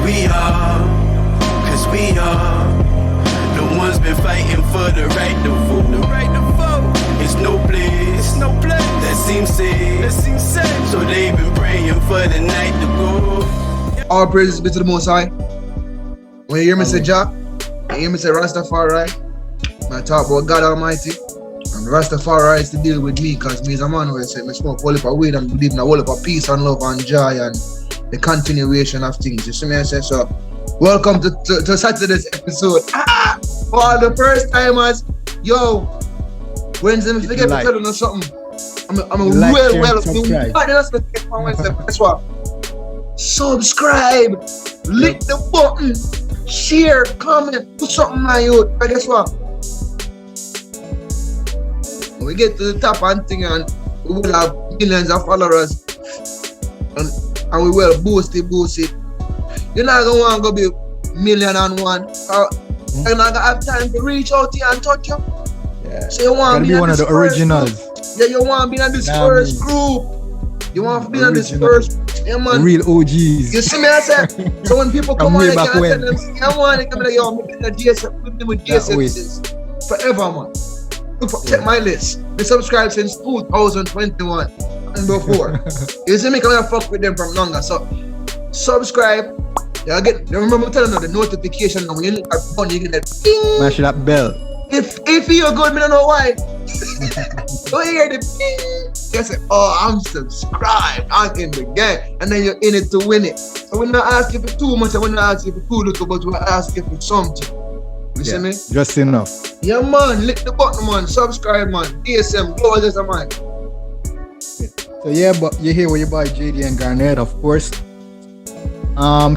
we are the ones been fighting for the right to vote. It's no place that seems safe. So they've been praying for the night to go. All praises be to the Most High. When you hear me say Jah, you hear me say Rastafari, I talk about God Almighty. And Rastafari is to deal with me, because me as a man will say, I smoke a whole heap of weed and believe in a whole heap of peace and love and joy and the continuation of things. You see me? I say so. Welcome to Saturday's episode. For all the first timers, yo, Wednesday, I forget to tell you something. I'm like, well. subscribe. Guess what? Subscribe, lick the button, share, comment, do something on you. But guess what? When we get to the top and thing, and we will have millions of followers, and we will boost it. You're not gonna want to go be 1,000,001. You're not gonna have time to reach out to you and touch you. Yeah. So you want to be one of the originals. Yeah, you want to be in this first group. You want to be in this first. Yeah, man. The real OGs. You see me, I say. So when people come on, I back can when. tell them, I want to come like, yo, I'm with GSM since forever, man. Check my list. They subscribe since 2021 and before. You see me, come and fuck with them from longer. So subscribe. Yeah, remember telling you the notification when you look at the phone, you get that ping. Mash that bell. If you're good, me don't know why. Don't hear the ping. You say, oh, I'm subscribed. I'm in the game. And then you're in it to win it. So we're not asking for too much, and we're not asking for too little, but we're asking for something. You see me? Just enough. Yeah, man. Lick the button, man. Subscribe, man. DSM, go as a man. So yeah, but you're here with your boy JD and Garnett, of course.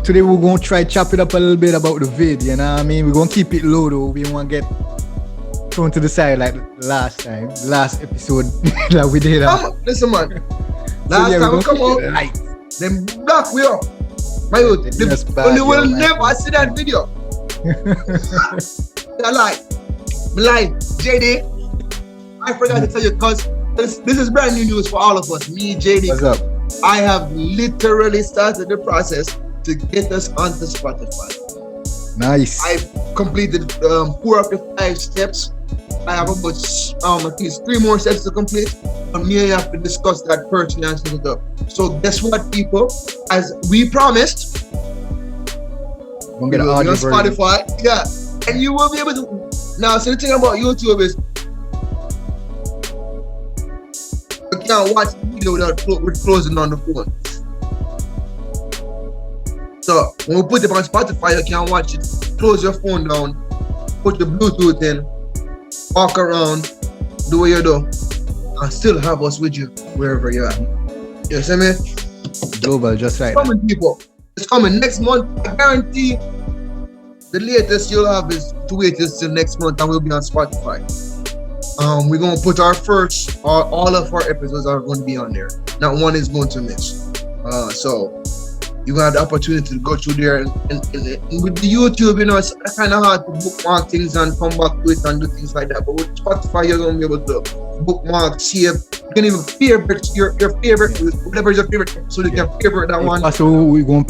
Today we're gonna try chop it up a little bit about the vid, you know what I mean? We're gonna keep it low though. We won't get thrown to the side like last episode that we did. Listen, man. Last time we come out, them block we up. My youth, you will never see that video. They're like, JD, I forgot to tell you, because this is brand new news for all of us. Me, JD. What's up? I have literally started the process to get us onto Spotify. Nice. I've completed 4 of the 5 steps. I have about at least 3 more steps to complete. And me and you have to discuss that personally and set it up. So guess what, people? As we promised, we'll get an audio on Spotify. Version. Yeah. And you will be able to. Now, so the thing about YouTube is you can't watch the video without closing on the phone. So when we put it on Spotify, you can watch it. Close your phone down, put your Bluetooth in, walk around, do what you do, and still have us with you wherever you are. You see me? Global, just right. It's coming, people. It's coming next month. I guarantee the latest you'll have is to wait till next month, and we'll be on Spotify. We're gonna put our first, all of our episodes are going to be on there. Not one is going to miss. So you have the opportunity to go through there, and with the YouTube, you know, it's kind of hard to bookmark things and come back to it and do things like that. But with Spotify, you're gonna be able to bookmark, save. You can even favorite your favorite, whatever is your favorite, so you can favorite that one. Also, we're gonna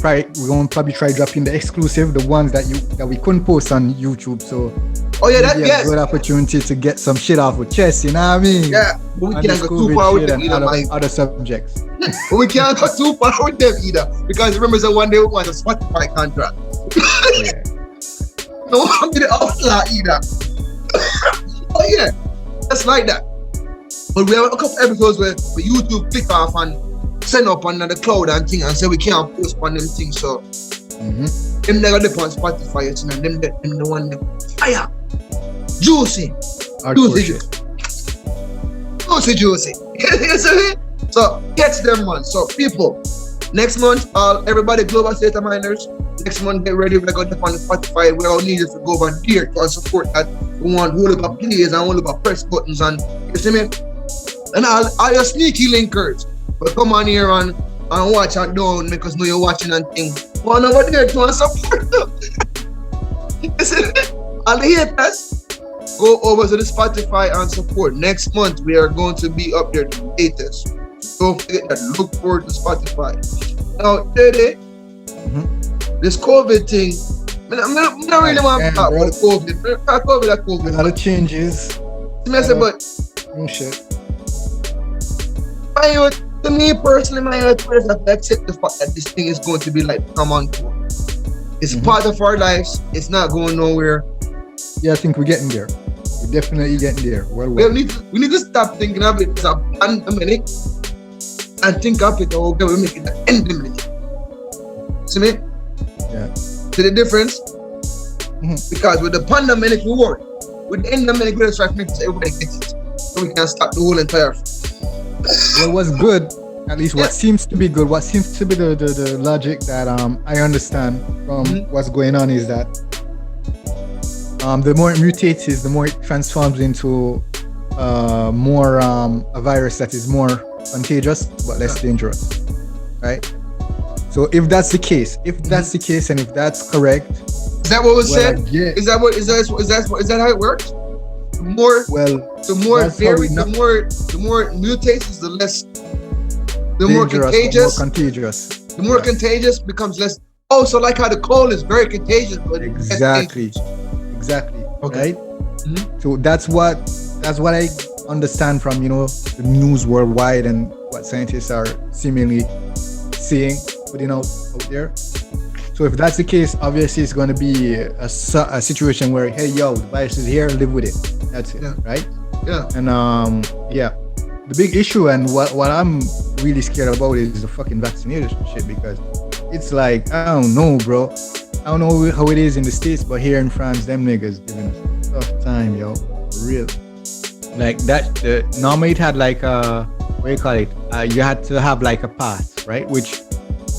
probably try dropping the exclusive, the ones that we couldn't post on YouTube. So. Oh yeah, that's a good opportunity to get some shit off with chest, you know what I mean? Yeah, but we can't go too far with them either, other subjects. But we can't go too far with them either, because remember, so one day we want a Spotify contract. Yeah. No one be the outlaw either. Oh yeah, that's like that. But we have a couple episodes where YouTube click off and send up on the cloud and thing and say we can't post on them things. So them they got dip on Spotify, you know, them the one them fire. Juicy. Juicy. You see me? So catch them, man. So people, next month, everybody global data miners, next month get ready. We're going to on Spotify. We all need you to go over there to support that. We want all about plays and all about press buttons, and you see me? And all your sneaky linkers will come on here and watch and don't make us know you're watching and things. One over there to support them. You see me? All the haters, go over to the Spotify and support. Next month, we are going to be up there the latest. Don't forget that. Look forward to Spotify. Now, today, this COVID thing. I don't really want to talk about COVID. COVID. A lot of changes. I say, but shit. to me personally, my youth, I have to accept the fact that this thing is going to be like come on tour. It's part of our lives. It's not going nowhere. Yeah, I think we're getting there. We're definitely getting there. Well. We need to stop thinking of it as a pandemic and think of it, okay, we're making an endemic. See me? Yeah. See the difference? Because with the pandemic, we worry. With the endemic, we just try to make sure everybody gets it. So we can stop the whole entire. Well, what's good, at least what seems to be good, what seems to be the logic that I understand from what's going on is that the more it mutates, the more it transforms into more a virus that is more contagious but less dangerous, right? So if that's the case, and if that's correct, is that what was said? Is that how it works? The more mutates, the less, the more contagious. The more contagious becomes less. Oh, so like how the cold is very contagious, but exactly. Okay. Right. So that's what I understand from the news worldwide and what scientists are seemingly saying, putting out there. So if that's the case, obviously it's going to be a situation where, hey, yo, the virus is here, live with it. That's it, right? Yeah. And the big issue and what I'm really scared about is the fucking vaccination shit, because it's like, I don't know, bro. I don't know how it is in the States, but here in France, them niggas giving us a tough time, yo. For real. Like that, normally it had like you had to have like a pass, right? Which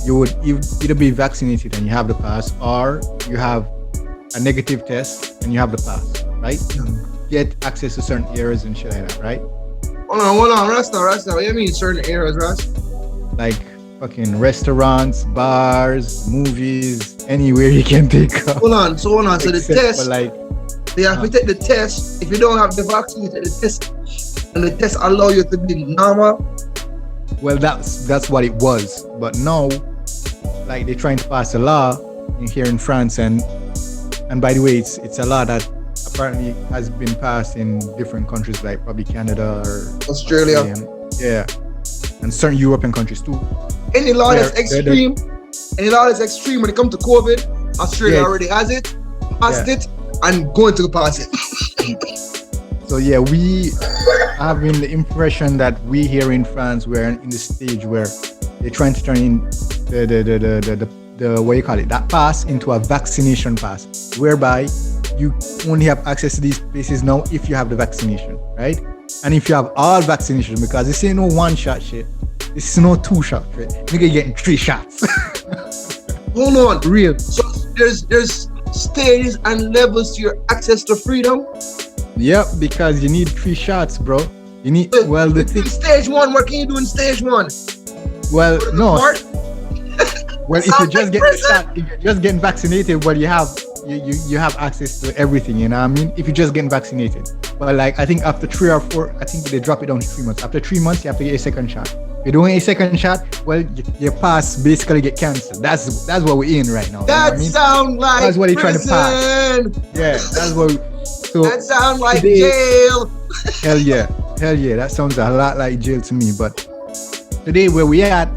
you would either be vaccinated and you have the pass, or you have a negative test and you have the pass, right? Get access to certain areas and shit like that, right? Hold on, Rasta. What do you mean certain areas, Rasta? Like fucking restaurants, bars, movies, anywhere you can take off. Hold on. So the test, like, you have to take the test. If you don't have the vaccine, you take the test, and the test allow you to be normal. Well, that's what it was, but now, like, they're trying to pass a law here in France, and by the way, it's a law that apparently has been passed in different countries, like probably Canada or Australia. And certain European countries too. Any law that's extreme when it comes to COVID, Australia already has it, passed it, and going to pass it. So yeah, we having the impression that we here in France, we're in the stage where they're trying to turn in the what you call it, that pass into a vaccination pass, whereby you only have access to these places now if you have the vaccination, right? And if you have all vaccination, because this ain't no one shot shit. This is no 2 shot shit. Nigga getting 3 shots. Hold on. Real. So there's stages and levels to your access to freedom. Yep, because you need 3 shots, bro. You need stage 1, what can you do in stage 1? Well, no. Well, if you just get shot, if you're just getting vaccinated, well, you have access to everything, you know what I mean? If you're just getting vaccinated. But like, I think after 3 or 4, I think they drop it down to 3 months. After 3 months, you have to get a second shot. If you're doing a second shot, well, your pass basically get cancelled. That's what we're in right now. That sounds like that's what they're trying to pass. Yeah, that's what. So that sounds like jail. Hell yeah, that sounds a lot like jail to me. But today, where we at,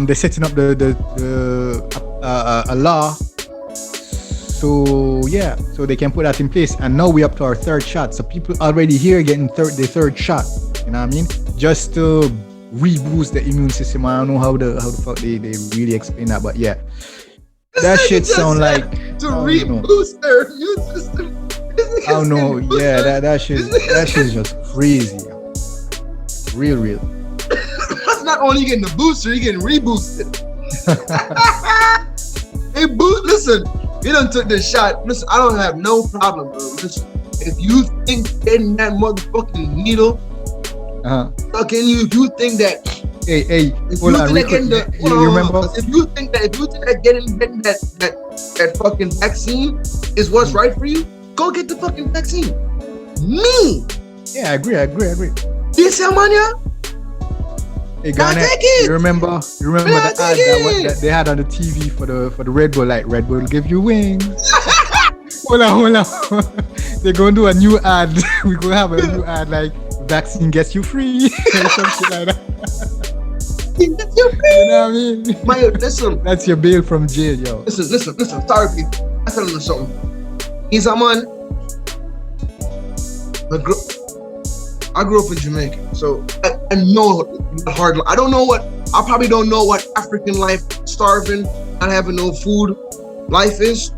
they're setting up a law. So yeah, so they can put that in place, and now we're up to our 3rd shot. So people already here getting the 3rd shot. You know what I mean? Just to reboost the immune system. I don't know how the fuck they really explain that, but yeah, that shit sound like to reboost their immune system. I don't know. Yeah, that shit's just crazy. Real. That's not only getting the booster, you're getting reboosted. Hey, listen. You done took this shot. Listen, I don't have no problem, bro. Listen, if you think getting that motherfucking needle, fucking if you think that, hey, hold on, you remember? If you think that getting that fucking vaccine is what's right for you, go get the fucking vaccine. Me. Yeah, I agree. This man, yeah. Hey Not Garnet, take it. you remember Not the ad take that it. they had on the TV for the Red Bull, like Red Bull give you wings. Hold on. They're gonna do a new ad. We're gonna have a new ad like vaccine gets you free or some shit like that. You know what I mean? My, listen, That's your bail from jail, yo. listen. Sorry, people. I tell you something. He's a man. I grew up in Jamaica, so I know the hard life. I don't know what, I probably don't know what African life, starving, not having no food life is,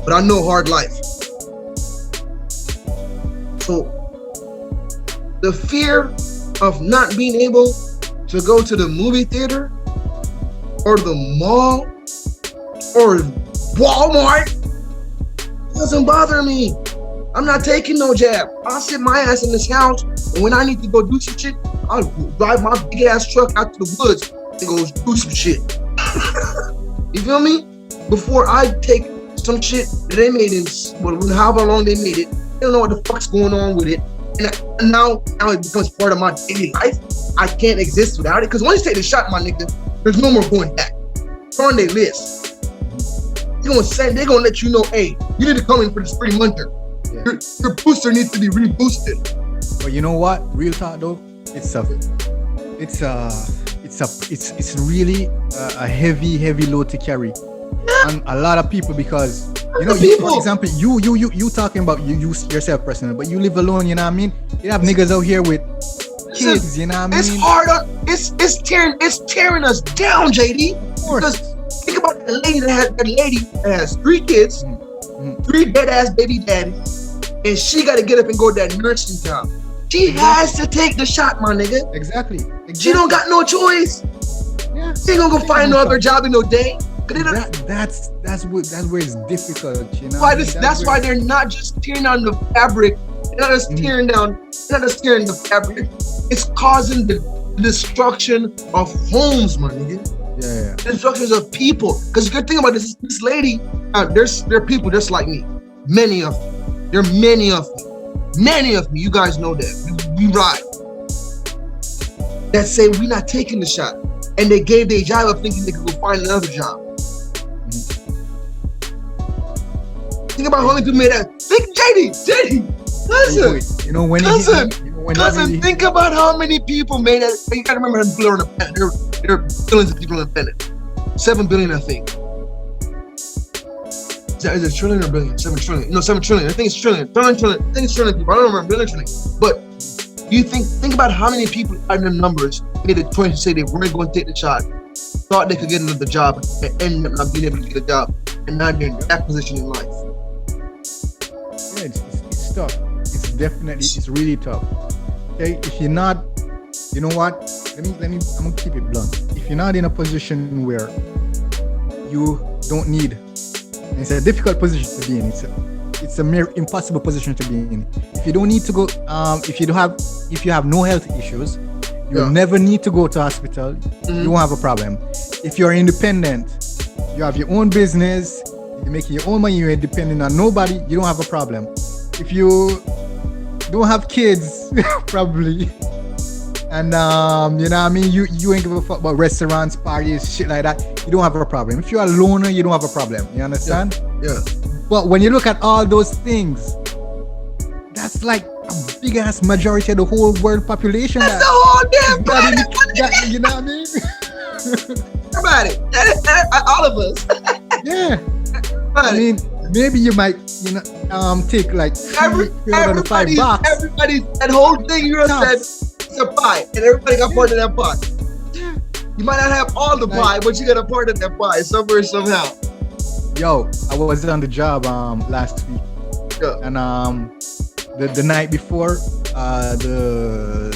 but I know hard life. So the fear of not being able to go to the movie theater or the mall or Walmart doesn't bother me. I'm not taking no jab. I'll sit my ass in this house, and when I need to go do some shit, I'll drive my big ass truck out to the woods and go do some shit. You feel me? Before I take some shit that they made in, however long they made it, they don't know what the fuck's going on with it. And now it becomes part of my daily life. I can't exist without it. Because once you take the shot, my nigga, there's no more going back. It's on their list. They're gonna let you know, hey, you need to come in for this 3 monther. Yeah. Your booster needs to be reboosted. But you know what? Real talk though, it's really a heavy load to carry, and a lot of people, because you know, for example, you talking about you yourself personally, but you live alone. You know what I mean? You have niggas out here with kids. You know what I mean? It's hard. It's tearing us down, JD. Because think about that lady that has 3 kids, 3 dead ass baby daddies. And she got to get up and go to that nursing job. She has to take the shot, my nigga. Exactly. She don't got no choice. Yeah. She ain't gonna go find no other job in no day. That's where it's difficult. You know. That's why they're not just tearing down the fabric. They're not just tearing down. They're not just tearing the fabric. It's causing the destruction of homes, my nigga. Yeah. The destruction of people. Because the good thing about this lady, there are people just like me. Many of them. There are many of me. You guys know that. We ride. That say we not taking the shot. And they gave their job up thinking they could go find another job. Think about how many people made that. Think, JD, listen. You know when cousin, think about how many people made that. You gotta remember how many people are on the planet. There are billions of people on the planet. 7 billion, I think. Is it trillion or billion? 7 trillion. No, 7 trillion. I think it's trillion. I think it's trillion people. I don't remember. Billion, trillion. But you think about how many people out in the numbers made the choice to say they weren't going to take the shot, thought they could get another job, and ended up not being able to get a job, and now they're in that position in life. Yeah, it's tough. It's really tough. Okay, if you're not, you know what? Let me. I'm gonna keep it blunt. If you're not in a position where you don't need, it's a difficult position to be in. It's a mere impossible position to be in. If you don't need to go, if you have no health issues, you'll never need to go to hospital. You won't have a problem. If you're independent, you have your own business, you're making your own money, you're depending on nobody, you don't have a problem. If you don't have kids, probably, and you know what I mean, you ain't give a fuck about restaurants, parties, shit like that, you don't have a problem. If you're a loner, you don't have a problem. You understand? Yeah. But when you look at all those things, that's like a big ass majority of the whole world population. That's the whole damn planet. You know what I mean? Everybody, all of us. Yeah. I mean, maybe you might, take like $305. Everybody, that whole thing you just said, it's a pie, and everybody got part of that pie. Yeah. You might not have all the pie, but you got a part of that pie somewhere, somehow. Yo, I was on the job last week, and the night before, the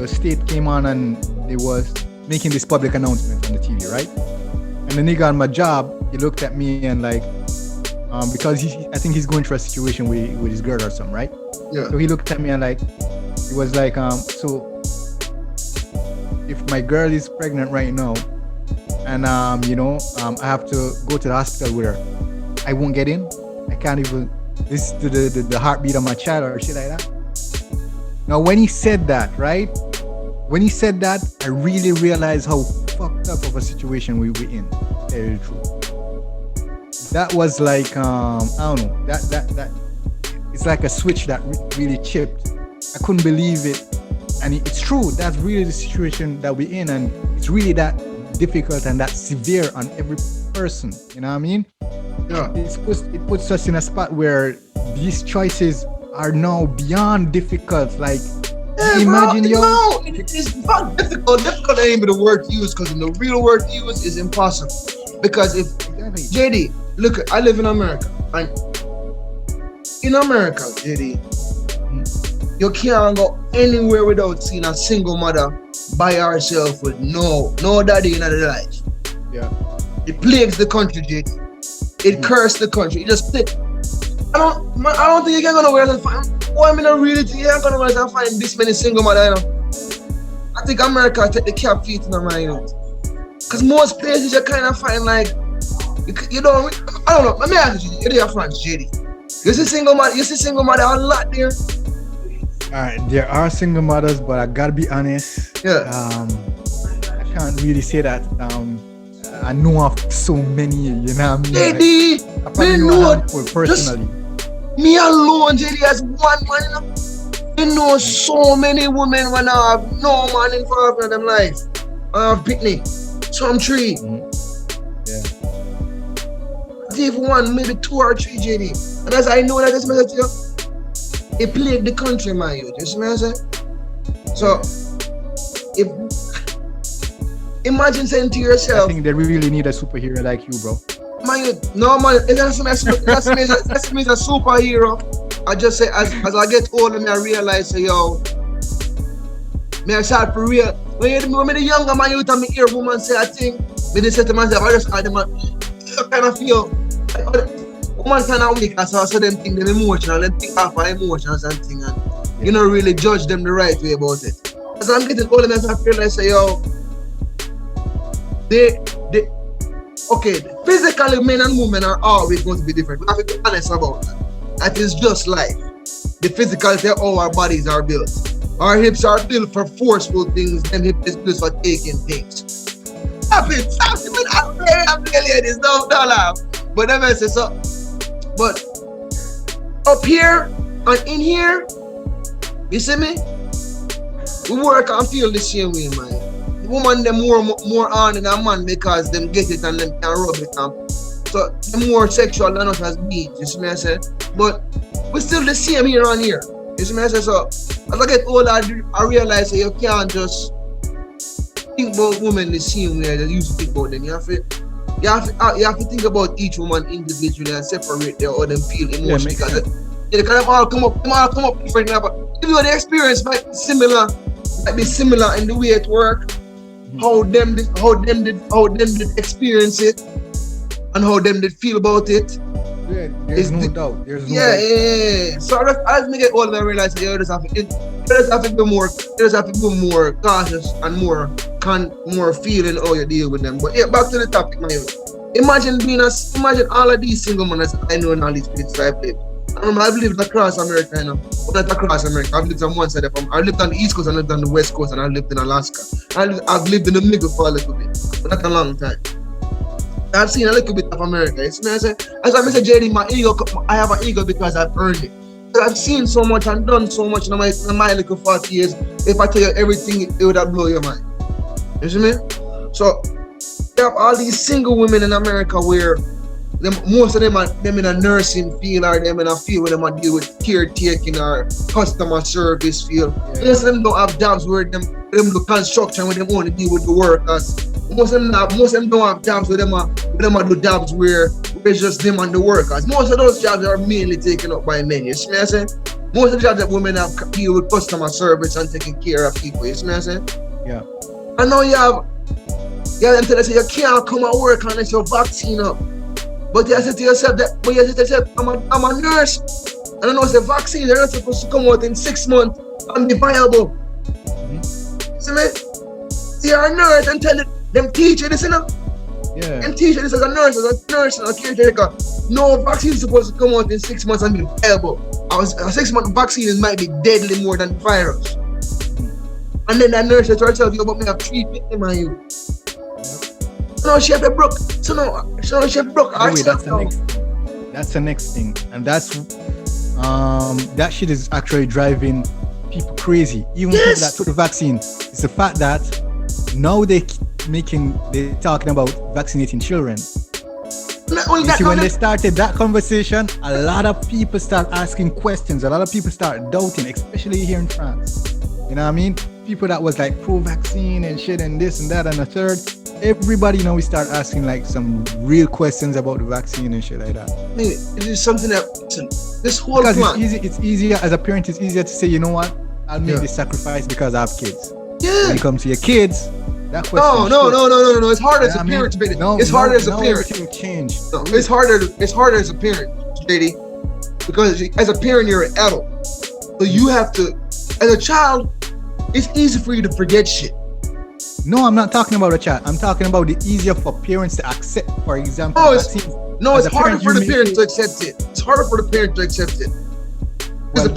state came on and they was making this public announcement on the TV, right? And the nigga on my job, he looked at me and like, because I think he's going through a situation with his girl or something, right? Yeah. So he looked at me and like, he was like, so if my girl is pregnant right now, and I have to go to the hospital with her, I won't get in. I can't even listen to the heartbeat of my child or shit like that. Now, when he said that, right, when he said that, I really realized how fucked up of a situation we were in. To tell you the truth. That was like I don't know. That it's like a switch that really chipped. I couldn't believe it, and it's true. That's really the situation that we're in, and it's really that difficult and that severe on every person. You know what I mean? Yeah. It puts us in a spot where these choices are now beyond difficult. Like, imagine it's not difficult. Difficult ain't even the word used, because the real word used is impossible. Because if JD, look, I live in America, and in America, JD, you can't go anywhere without seeing a single mother by herself with no daddy in her life. Yeah. It plagues the country, JD. It cursed the country. It just I don't think you can go nowhere and find. Why I mean, I really think you can't go nowhere and find this many single mothers. You know? I think America take the cap feet in my mind. Because most places you kind of find like, you know, I don't know. Let me ask you, you're France, JD. You see single mother a lot there. Alright, there are single mothers, but I gotta be honest. Yeah. I can't really say that. I know of so many, you know what I mean? JD, I probably know a handful personally. Me alone, JD, as one man. You know so many women when I have no man involved in them life. I have picnic, some tree. Yeah. If one, maybe 2 or 3, JD. And as I know that this message to you, it plagued the country, my youth. You see what I'm saying? So, if imagine saying to yourself, I think they really need a superhero like you, bro. my youth, no man, that's me as a superhero. I just say as I get older, I realize, say, yo, me I start for real. When the younger man youth and me hear woman say a thing, me they say to myself, I just kind of feel woman kind of weak, so them think them emotional, them think half of emotions and thing, and you don't really judge them the right way about it. As I'm getting older, I feel like, say, yo, okay, physically men and women are always going to be different. We have to be honest about that. That is just life. The physicality of how our bodies are built. Our hips are built for forceful things, and hips is built for taking things. Stop it, I'm really this, don't laugh. But never say so. But up here and in here, you see me? We work and feel the same way, man. Woman them more on than a man because them get it and them can rub it and so they're more sexual than us as beings, you see me I say? But we're still the same here and here. You see me I say? So as I get older I realize that you can't just think about women the same way that you used to think about them. You have to think about each woman individually and separate them or them feel emotions because they kind of all come up different, but even though the experience might be similar in the way it works. How them did experience it and how them did feel about it. Yeah, there's no doubt. Yeah. So as me get older, I realize you just have to be more cautious and more feeling how you deal with them. But yeah, back to the topic, man. Imagine all of these single men I know in all these places I played. I've lived across America, you know. But not across America. I've lived on one side I've lived on the East Coast, I lived on the West Coast, and I lived in Alaska. I've lived in the middle for a little bit, but not a long time. I've seen a little bit of America. It's me, as I said, JD, I have an ego because I've earned it. I've seen so much and done so much in my little 40 years. If I tell you everything, it would have blow your mind. You see me? So, you have all these single women in America where most of them are in a nursing field or them in a field where they deal with caretaking or customer service field. Yeah. Most of them don't have jobs where them do construction where they only deal with the workers. Most of them don't have jobs where them do jobs where it's just them and the workers. Most of those jobs are mainly taken up by men. You see what I'm saying? Most of the jobs that women have deal with customer service and taking care of people. You see what I'm saying? Yeah. And now you have them tell us you can't come and work unless you're vaccine up. But you say to yourself I'm a nurse. And I know the vaccines are not supposed to come out in 6 months and be viable. See me? You're a nurse and tell them teach you this, you know? Yeah. Them teach you this as a nurse and a caretaker. No vaccine is supposed to come out in 6 months and be viable. A 6 month vaccine might be deadly more than the virus. And then that nurse starts telling you about me have 3 victims on you. So now she have a broke. So now she have a broke. Anyway, that's the next thing. And that's that shit is actually driving people crazy. Even people that took the vaccine. It's the fact that now they're talking about vaccinating children. When they started that conversation, a lot of people start asking questions. A lot of people start doubting, especially here in France. You know what I mean? People that was like pro-vaccine and shit and this and that and the third. Everybody now we start asking like some real questions about the vaccine and shit like that. It is something that this whole because plan. It's easier as a parent. It's easier to say, you know what? I'll make this sacrifice because I have kids. Yeah. When it comes to your kids, that question. No. It's hard as a parent to be. It's harder as a parent. Everything changed. No, it's harder as a parent, JD, because as a parent you're an adult, so you have to. As a child, it's easy for you to forget shit. No, I'm not talking about a child. I'm talking about the easier for parents to accept. For example, it's harder for the parent to accept it. It's harder for the parent to accept it. Because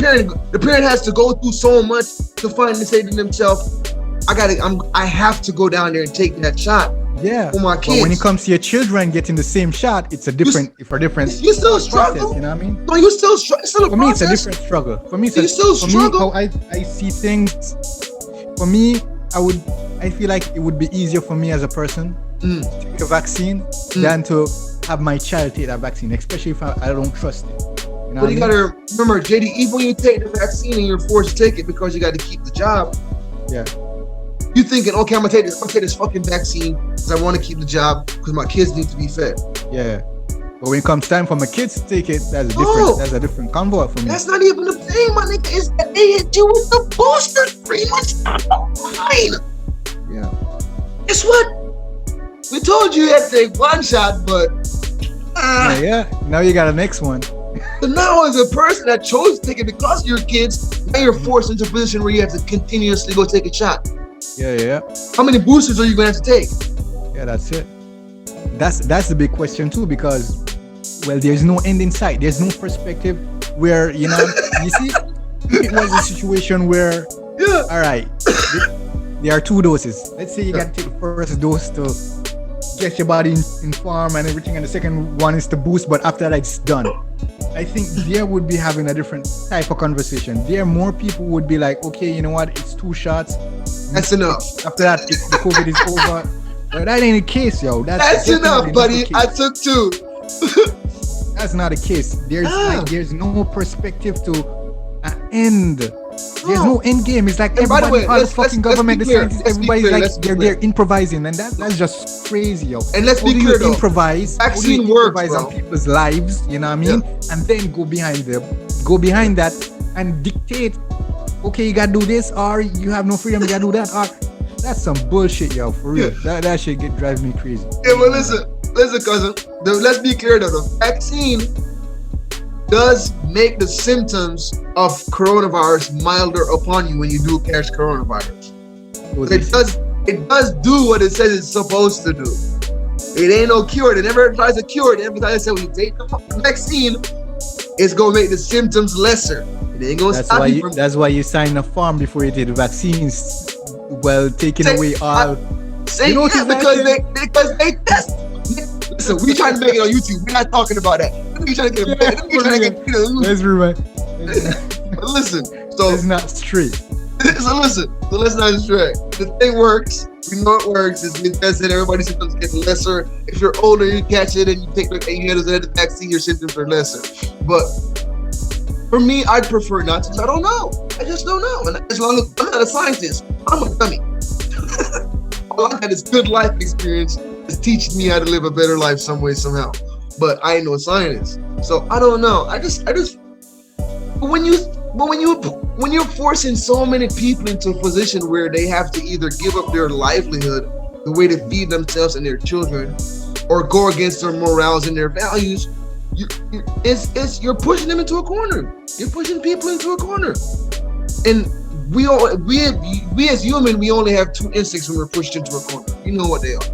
the parent has to go through so much to finally say to themselves, I have to go down there and take that shot. Yeah. For my kids. But when it comes to your children getting the same shot, it's a different. You still struggle. Process, you know what I mean? No, you still struggle. For me, it's a different struggle. For me, how I see things. For me, I feel like it would be easier for me as a person to take a vaccine than to have my child take that vaccine, especially if I don't trust it. You know but you gotta remember, JD, even when you take the vaccine and you're forced to take it because you got to keep the job. Yeah. You thinking, okay, I'm gonna take this fucking vaccine because I want to keep the job because my kids need to be fed. Yeah. But when it comes time for my kids to take it, that's a different convo for me. That's not even the thing, my nigga. Is that they hit you with the booster 3 months down the line. Yeah. Guess what? We told you had to take 1 shot, but yeah. Now you got a next one. So now as a person that chose to take it because of your kids, now you're forced into a position where you have to continuously go take a shot. Yeah. How many boosters are you gonna have to take? Yeah, that's it. That's the big question too, because there's no end in sight. There's no perspective where, you know, you see, it was a situation where, all right, there are 2 doses. Let's say you got to take the first dose to get your body in form and everything, and the second one is to boost, but after that it's done. I think there would be having a different type of conversation. There more people would be like, okay, you know what, it's 2 shots. That's enough. After that, the COVID is over. But that ain't the case, yo. That's enough, buddy. I took 2. That's not the case. There's no perspective to an end. There's no end game. It's like everybody, all the fucking government, the scientists, everybody's like they're improvising, and that's just crazy, yo. And let's be clear, though. Vaccine works on people's lives, you know what I mean? Yeah. And then go behind that and dictate. Okay, you gotta do this, or you have no freedom. You gotta do that, or that's some bullshit, yo. For real, that shit drives me crazy. Yeah, but listen, cousin. Let's be clear, though. The vaccine does make the symptoms of coronavirus milder upon you when you do catch coronavirus. It does do what it says it's supposed to do. It ain't no cure. They never tries to cure it. Every time they say when you take the vaccine, it's gonna make the symptoms lesser. It ain't gonna stop you from. That's why you sign a form before you take the vaccines. Well, taking away all. Because they test. Listen, we trying to make it on YouTube. We're not talking about that. We trying to get. Let's rewind. Listen, so it's not straight. So listen, so let's not distract. The thing works. We know it works. It's been tested. Everybody's symptoms get lesser. If you're older, you catch it and you take and you get the vaccine, your symptoms are lesser. But for me, I'd prefer not to. I don't know. I just don't know. And as long as I'm not a scientist, I'm a dummy. All I had is good life experience. It's teaching me how to live a better life some way, somehow. But I ain't no scientist. So I don't know. I just when you're forcing so many people into a position where they have to either give up their livelihood, the way to feed themselves and their children, or go against their morals and their values, you're pushing them into a corner. You're pushing people into a corner. And we as human, we only have 2 instincts when we're pushed into a corner. You know what they are.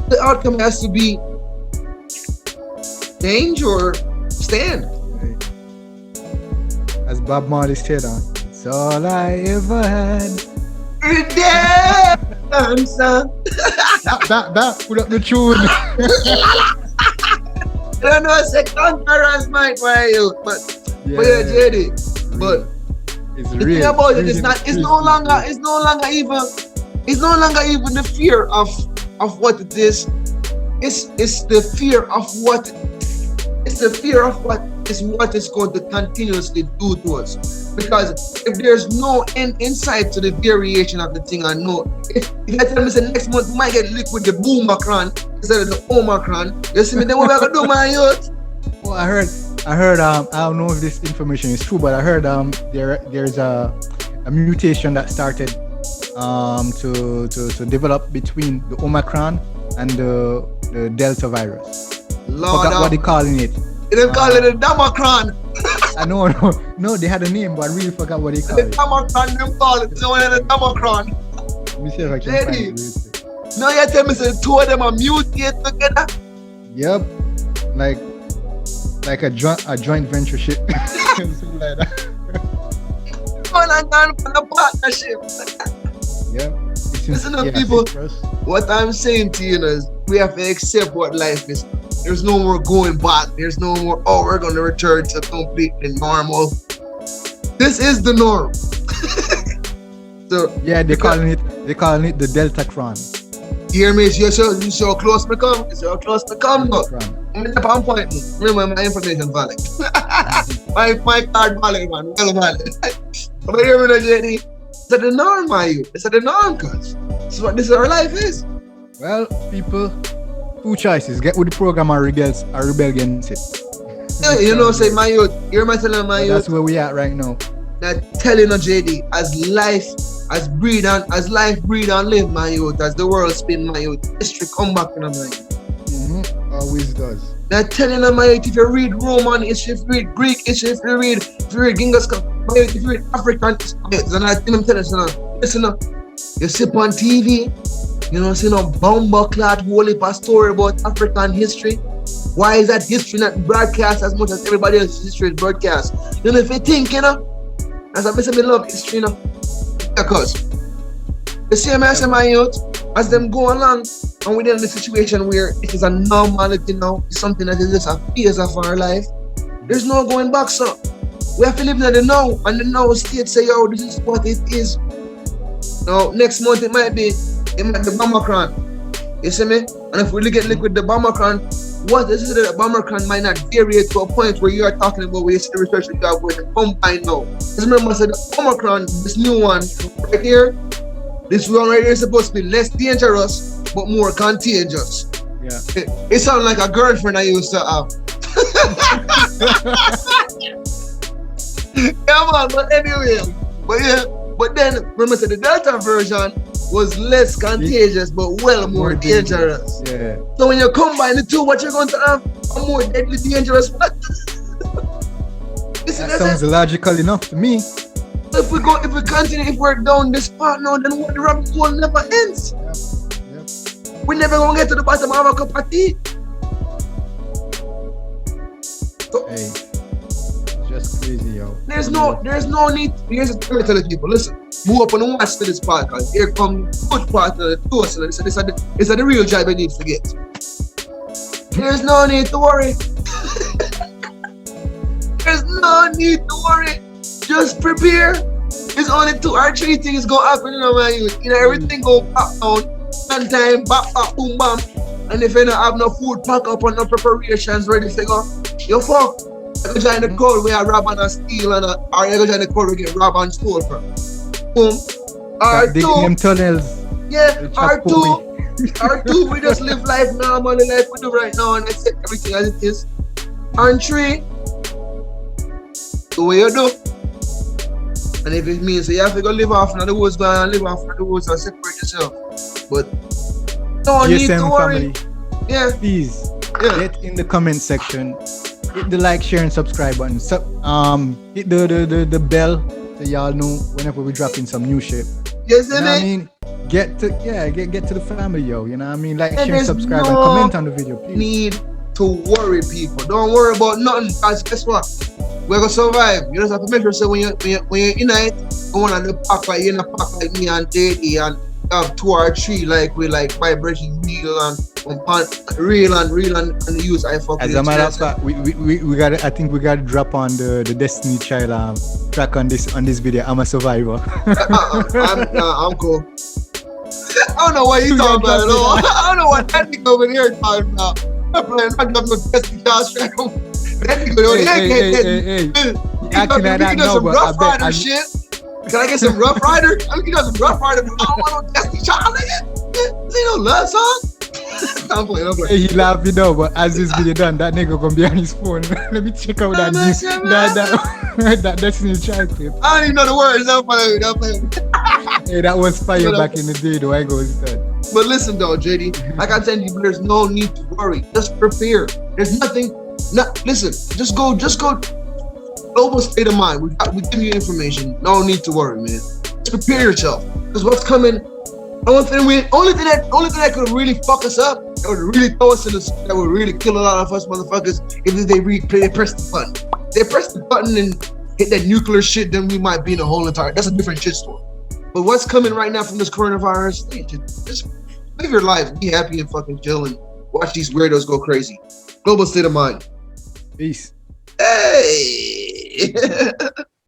The outcome has to be change or stand. As Bob Marley said, It's all I ever had. Redemption, son. That, put up the tune. I don't know, say conquerors might my youth, but yeah, JD. But it's the real. thing about it Real is not. It's real, no real, longer. real. It's no longer even. It's no longer even the fear of what it is. It's the fear of what. It's the fear of what is going to continuously do to us. Because if there's no end insight to the variation of the thing, I know. If I tell me say next month we might get licked with the Boomacron instead of the Omicron, you see me, then what we gonna do, my youth? Oh, I heard. I don't know if this information is true, but I heard there's a mutation that started to develop between the Omicron and the Delta virus. Lord, Forgot what they calling it. they don't call it a Damacron. I know, no, they had a name, but I really forgot what they call The it. Damacron, them call it. So when the Damacron. Let me see if I can find Lady. it. Now you tell me say the two of them are mutate together. Yep, like a joint venture shit. Something like that. Going and gone for the partnership. Yep. Listen up, people. What I'm saying to you is we have to accept what life is. There's no more going back. There's no more, oh, we're going to return to completely normal. This is the norm. So Yeah, they're calling it the Delta Cron. you hear me? You see how close me come? You see how close me come now? I'm in the palm point. Remember my information valid. my card valid, man. Well valid. But you hear me now, JD? It's the norm, my youth. It's the norm, cuz. This is our life is. Well, people, two choices: get with the program or rebel against it. Yeah, you know, say my youth. You hear me telling my But youth? that's where we at right now. Now telling you, JD, as life breathe and live, my youth, as the world spin, my youth, history come back in my youth. Always does. They're telling them, my youth, if you read Roman history, if you read Greek history, if you read Genghis Khan, my youth, if you read African history, and I think I'm telling you, listen up, you sip on TV, you know, see no bomber clot whole heap of story about African history. Why is that history not broadcast as much as everybody else's history is broadcast? You know, if you think, you know, as I say, I love history, you know, because the same as my youth, as them go along, and we're in a situation where it is a normality now, it's something that is just a phase of our life. There's no going back, so we have to live in the now, and the now state say, yo, this is what it is. Now, next month it might be Bombercran. You see me? And if we get liquid the Bombercran, what is it that Bombercran might not vary to a point where you are talking about where you see the research that you are going to combine now. Just remember, I said the Bombercran, this new one right here, this one right here is supposed to be less dangerous but more contagious. Yeah. It sounds like a girlfriend I used to have. Yeah, man, but anyway. But then remember the Delta version was less contagious but well more dangerous. Yeah. So when you combine the two, what you're going to have a more deadly dangerous what? That sounds logical enough to me. If we continue, if we're down this path now, then what the rabbit hole never ends. Yep. We never gonna get to the bottom of a cup of tea. So, Hey, it's just crazy, yo. there's no need. Here's the thing I tell the people, listen, move up and watch to this podcast. Here come the good part of the toast. This is the real job you need to get. There's no need to worry. There's no need to worry. Just prepare. It's only 2 or 3 things gonna happen in my youth. You know, everything go back down. One time, back, boom, bam. And if you don't have no food pack up and no preparations ready to go, you fuck. You go join the crowd where you rob and steal, or you go join the crowd where you get rob and stole from. Boom. Start digging them tunnels. Yeah, R2, we just live life normally like we do right now and accept everything as it is. And 3, do what you do. And if it means so you have to go live off in the woods, go and live off in the woods and separate yourself. But don't need to worry. Family, Yeah. please Yeah. get in the comment section. Hit the like, share, and subscribe button. Hit the bell so y'all know whenever we drop in some new shit. Yes, You know what I mean? Get to the family, yo. You know what I mean? Like, And share, there's subscribe, and no comment on the video, please. need to worry, people. Don't worry about nothing, because guess what? we're gonna survive. You just have to make sure so when you're in it, going on the pack like you're in a pack like me and JD and have 2 or 3 like we like vibration real and real and use I fuck. As a matter of fact, we got. I think we got to drop on the Destiny Child track on this video. I'm a survivor. I'm cool. I don't know what you talking about at all. I don't know what that nigga over there talking about. I'm playing. I'm not gonna Destiny Child straight. That nigga over there. Acting like that now, but I bet. Shit. Can I get some Rough Rider? I mean, you got some Rough Rider, but I don't want no Destiny Child, nigga. This ain't no love song. I'm playing. He laugh, you know, but as this video done, that nigga gonna be on his phone. Let me check out that Destiny Child clip. I don't even know the words. I'm playing. Hey, that was fire back in the day, though. I go with that. But listen, though, JD, like I said, there's no need to worry. Just prepare. There's nothing. Listen. Just go. Global state of mind. We give you information. No need to worry, man. Just prepare yourself, because what's coming. Only thing that could really fuck us up, that would really throw us in the, that would really kill a lot of us motherfuckers, is if they press the button. They press the button and hit that nuclear shit, then we might be in a whole entire. That's a different shit story. But what's coming right now from this coronavirus? Hey, just live your life, be happy and fucking chill, and watch these weirdos go crazy. Global state of mind. Peace. Hey.